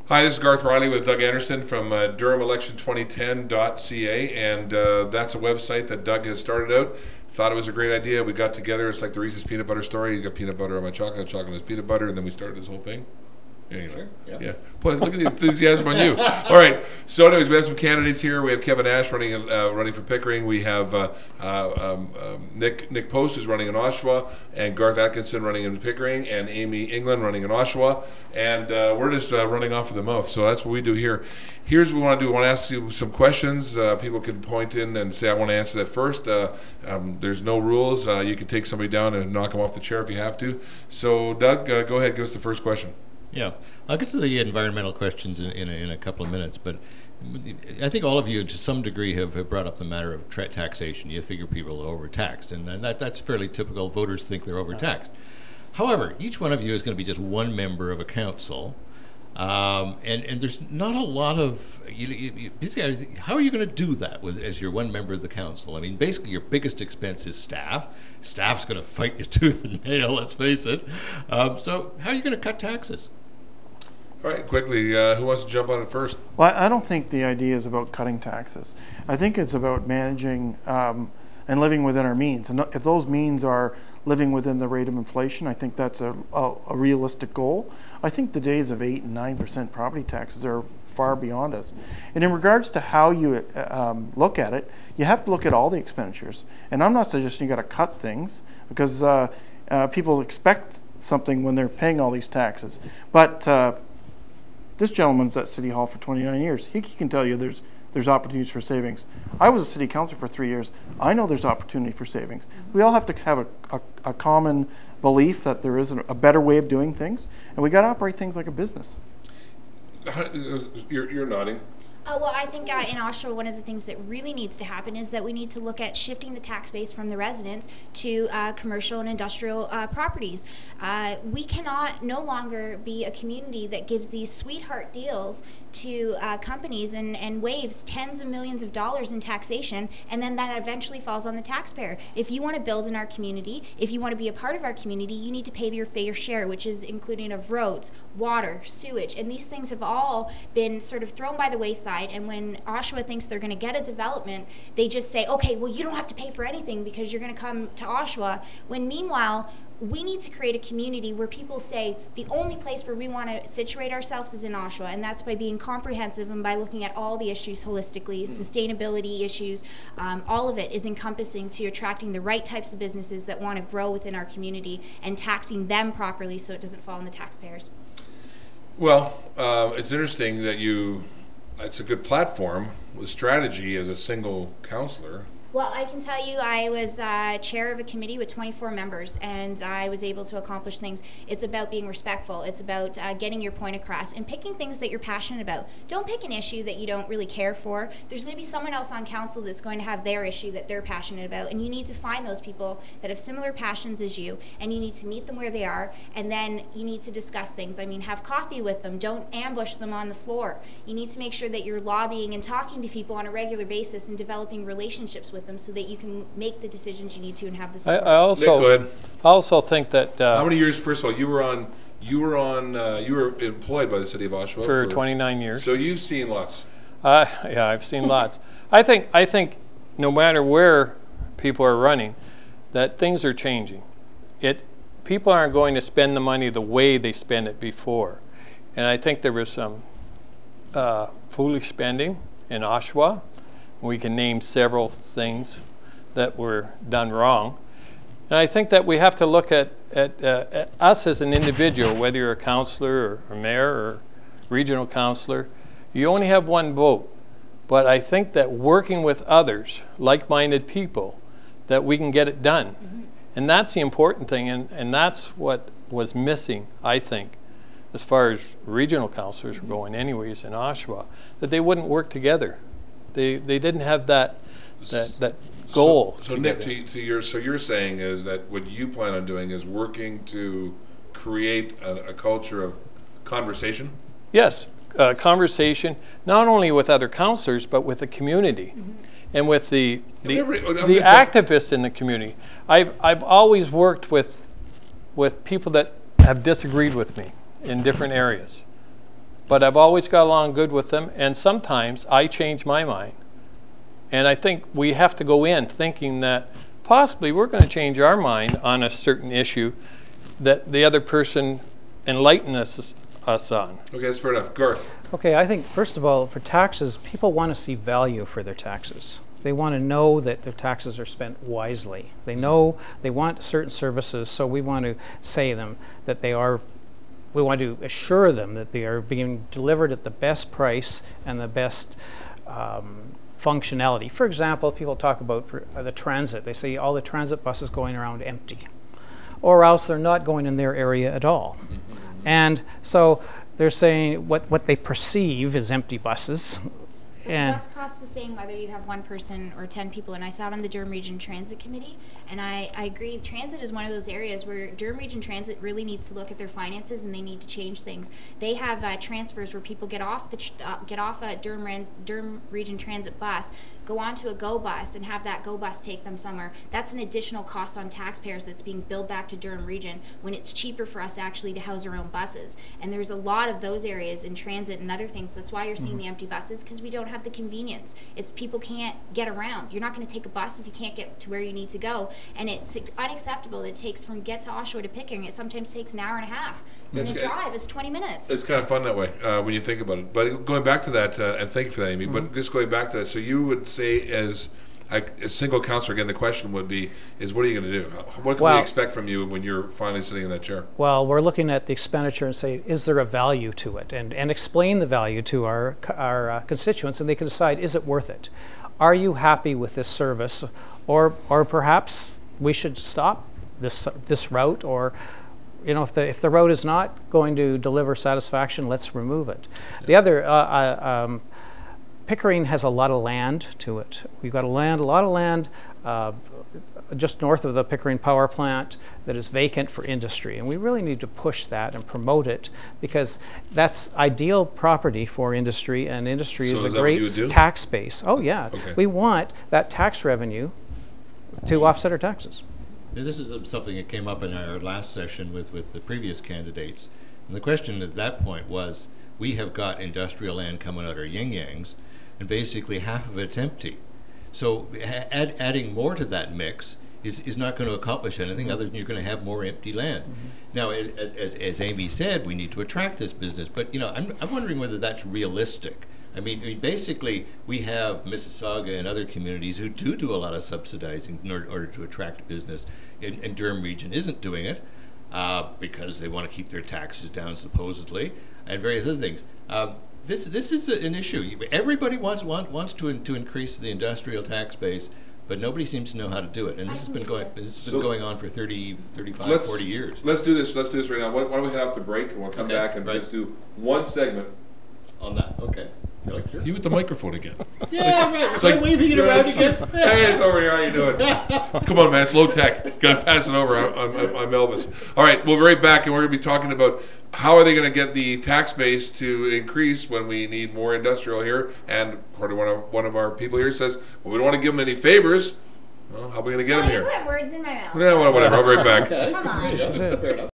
Hi, this is Garth Riley with Doug Anderson from DurhamElection2010.ca, and that's a website that Doug has started out. Thought it was a great idea. We got together. It's like the Reese's peanut butter story. You got peanut butter on my chocolate, chocolate on his peanut butter, and then we started this whole thing. Anyway, sure, yeah. Boy, look at the enthusiasm on you. All right. So, anyways, we have some candidates here. We have Kevin Ashe running for Pickering. We have Nick Post who's running in Oshawa, and Garth Atkinson running in Pickering, and Amy England running in Oshawa. And we're just running off of the mouth. So that's what we do here. Here's what we want to do. We want to ask you some questions. People can point in and say, I want to answer that first. There's no rules. You can take somebody down and knock them off the chair if you have to. So, Doug, go ahead. Give us the first question. Yeah, I'll get to the environmental questions in a couple of minutes, but I think all of you to some degree have brought up the matter of taxation. You figure people are overtaxed, and that's fairly typical. Voters think they're overtaxed. However, each one of you is going to be just one member of a council, and there's not a lot of, how are you going to do that as you're one member of the council? I mean, basically your biggest expense is staff. Staff's going to fight you tooth and nail, let's face it. So how are you going to cut taxes? All right, quickly, who wants to jump on it first? Well, I don't think the idea is about cutting taxes. I think it's about managing and living within our means. And if those means are living within the rate of inflation, I think that's a realistic goal. I think the days of 8 and 9% property taxes are far beyond us. And in regards to how you look at it, you have to look at all the expenditures. And I'm not suggesting you got to cut things, because people expect something when they're paying all these taxes. But this gentleman's at City Hall for 29 years. He can tell you there's opportunities for savings. I was a city councilor for 3 years. I know there's opportunity for savings. We all have to have a common belief that there is a better way of doing things, and we got to operate things like a business. You're nodding. Well, I think in Oshawa, one of the things that really needs to happen is that we need to look at shifting the tax base from the residents to commercial and industrial properties. We cannot no longer be a community that gives these sweetheart deals to companies and waives tens of millions of dollars in taxation, and then that eventually falls on the taxpayer. If you want to build in our community, if you want to be a part of our community, you need to pay your fair share, which is including of roads, water, sewage, and these things have all been sort of thrown by the wayside. And when Oshawa thinks they're going to get a development, they just say, okay, well, you don't have to pay for anything because you're going to come to Oshawa, when meanwhile, we need to create a community where people say the only place where we want to situate ourselves is in Oshawa, and that's by being comprehensive and by looking at all the issues holistically, sustainability issues, all of it is encompassing to attracting the right types of businesses that want to grow within our community and taxing them properly so it doesn't fall on the taxpayers. Well, it's interesting that it's a good platform with strategy as a single councillor. Well, I can tell you I was chair of a committee with 24 members, and I was able to accomplish things. It's about being respectful. It's about getting your point across and picking things that you're passionate about. Don't pick an issue that you don't really care for. There's going to be someone else on council that's going to have their issue that they're passionate about, and you need to find those people that have similar passions as you, and you need to meet them where they are, and then you need to discuss things. I mean, have coffee with them. Don't ambush them on the floor. You need to make sure that you're lobbying and talking to people on a regular basis and developing relationships with them so that you can make the decisions you need to and have the support. I also think that how many years? First of all, you were employed by the city of Oshawa for 29 years. So you've seen lots. Yeah, I've seen lots. I think no matter where people are running, that things are changing. People aren't going to spend the money the way they spent it before, and I think there was some foolish spending in Oshawa. We can name several things that were done wrong. And I think that we have to look at us as an individual, whether you're a councillor or mayor or regional councillor. You only have one vote. But I think that working with others, like-minded people, that we can get it done. Mm-hmm. And that's the important thing, and that's what was missing, I think, as far as regional councillors were going anyways in Oshawa, that they wouldn't work together. They didn't have that goal. So Nick, so you're saying is that what you plan on doing is working to create a culture of conversation? Yes, conversation, not only with other councillors, but with the community. Mm-hmm. And with the activists in the community. I've always worked with people that have disagreed with me in different areas. but I've always got along good with them, and sometimes I change my mind. And I think we have to go in thinking that possibly we're going to change our mind on a certain issue that the other person enlightens us on. Okay, that's fair enough. Garth. Okay, I think first of all, for taxes, people want to see value for their taxes. They want to know that their taxes are spent wisely. They know they want certain services, so we want to say them that they are, we want to assure them that they are being delivered at the best price and the best functionality. For example, people talk about the transit. They say all the transit buses going around empty, or else they're not going in their area at all. And so they're saying what they perceive as empty buses. The bus costs the same whether you have one person or 10 people, and I sat on the Durham Region Transit Committee, and I agree, transit is one of those areas where Durham Region Transit really needs to look at their finances, and they need to change things. They have transfers where people get off a Durham Region Transit bus, go onto a GO bus, and have that GO bus take them somewhere. That's an additional cost on taxpayers that's being billed back to Durham Region when it's cheaper for us actually to house our own buses. And there's a lot of those areas in transit and other things. That's why you're seeing the empty buses, because we don't have the convenience. It's people can't get around. You're not going to take a bus if you can't get to where you need to go. And it's unacceptable that it takes from get to Oshawa to Pickering, it sometimes takes an hour and a half. And the drive is 20 minutes. It's kind of fun that way when you think about it. But going back to that, and thank you for that, Amy, but just going back to that, so you would say as a single councillor, again, the question would be, is what are you going to do? What can we expect from you when you're finally sitting in that chair? Well, we're looking at the expenditure and say, is there a value to it? And explain the value to our constituents, and they can decide, is it worth it? Are you happy with this service? Or perhaps we should stop this route, or you know, if the road is not going to deliver satisfaction, let's remove it. Yeah. The other, Pickering has a lot of land to it. We've got a lot of land just north of the Pickering power plant that is vacant for industry, and we really need to push that and promote it, because that's ideal property for industry, and industry is a great tax base. Oh yeah, okay. We want that tax revenue to offset our taxes. This is something that came up in our last session with the previous candidates, and the question at that point was, we have got industrial land coming out our yin-yangs, and basically half of it's empty. So adding more to that mix is not going to accomplish anything other than you're going to have more empty land. Now, as Amy said, we need to attract this business, but you know, I'm wondering whether that's realistic. I mean, basically, we have Mississauga and other communities who do a lot of subsidizing in order to attract business, and Durham Region isn't doing it because they want to keep their taxes down, supposedly, and various other things. This is an issue. Everybody wants to increase the industrial tax base, but nobody seems to know how to do it. And this has been going on for 30, 35, 40 years. Let's do this. Let's do this right now. Why don't we head off the break, and we'll come back and let's do one segment on that. Okay. Like, sure. You with the microphone again. Yeah, right. It's like waving it around again. Hey, it's over here. How you doing? Come on, man. It's low tech. Got to pass it over. I'm Elvis. All right, we'll be right back, and we're going to be talking about how are they going to get the tax base to increase when we need more industrial here. And according to one of our people here says, well, we don't want to give them any favors. Well, how are we going to get them here? You put words in my mouth. Yeah, whatever. I'll be right back. Okay. Come on. Fair enough.